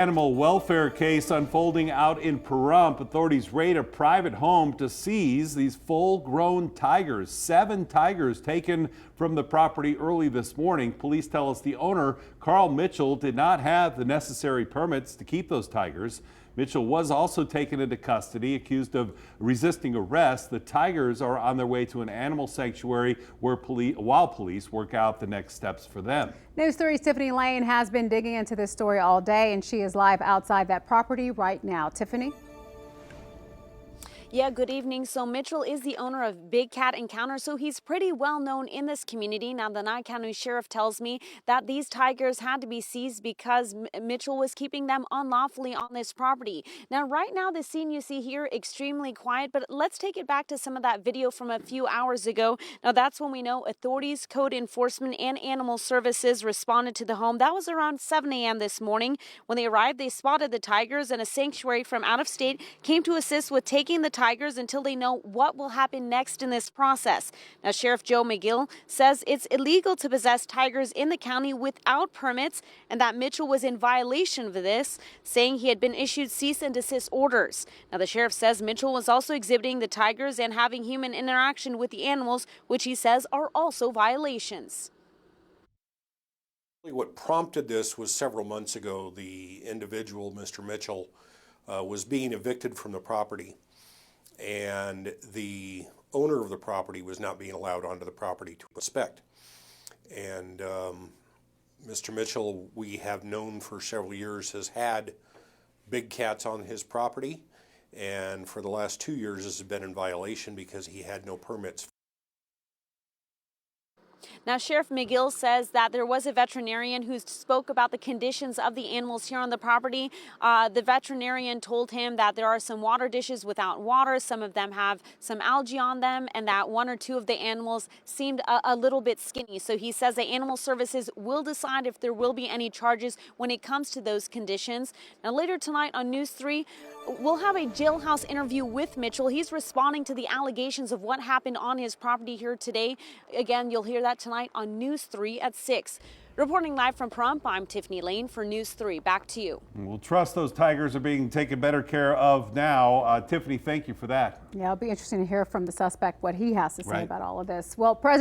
Animal welfare case unfolding out in Pahrump. Authorities raid a private home to seize these full-grown tigers. 7 tigers taken from the property early this morning. Police tell us the owner, Karl Mitchell, did not have the necessary permits to keep those tigers. Mitchell was also taken into custody, accused of resisting arrest. The tigers are on their way to an animal sanctuary while police work out the next steps for them. News 3's Tiffany Lane has been digging into this story all day, and she is live outside that property right now. Tiffany? Yeah, good evening. So Mitchell is the owner of Big Cat Encounter, so he's pretty well known in this community. Now, the Nye County Sheriff tells me that these tigers had to be seized because Mitchell was keeping them unlawfully on this property. Now, right now, the scene you see here, extremely quiet, but let's take it back to some of that video from a few hours ago. Now, that's when we know authorities, code enforcement, and animal services responded to the home. That was around 7 a.m. this morning. When they arrived, they spotted the tigers, and a sanctuary from out of state came to assist with taking the tigers until they know what will happen next in this process. Now, Sheriff Joe McGill says it's illegal to possess tigers in the county without permits, and that Mitchell was in violation of this, saying he had been issued cease and desist orders. Now, the sheriff says Mitchell was also exhibiting the tigers and having human interaction with the animals, which he says are also violations. What prompted this was several months ago, the individual, Mr. Mitchell, was being evicted from the property, and the owner of the property was not being allowed onto the property to inspect. And Mr. Mitchell, we have known for several years, has had big cats on his property, and for the last 2 years has been in violation because he had no permits. Now, Sheriff McGill says that there was a veterinarian who spoke about the conditions of the animals here on the property. The veterinarian told him that there are some water dishes without water. Some of them have some algae on them, and that 1 or 2 of the animals seemed a little bit skinny. So he says the animal services will decide if there will be any charges when it comes to those conditions. Now, later tonight on News 3, we'll have a jailhouse interview with Mitchell. He's responding to the allegations of what happened on his property here today. Again, you'll hear that tonight on News 3 at 6. Reporting live from Pahrump, I'm Tiffany Lane for News 3. Back to you. We'll trust those tigers are being taken better care of now. Tiffany, thank you for that. Yeah, it'll be interesting to hear from the suspect what he has to say Right. about all of this. Well, President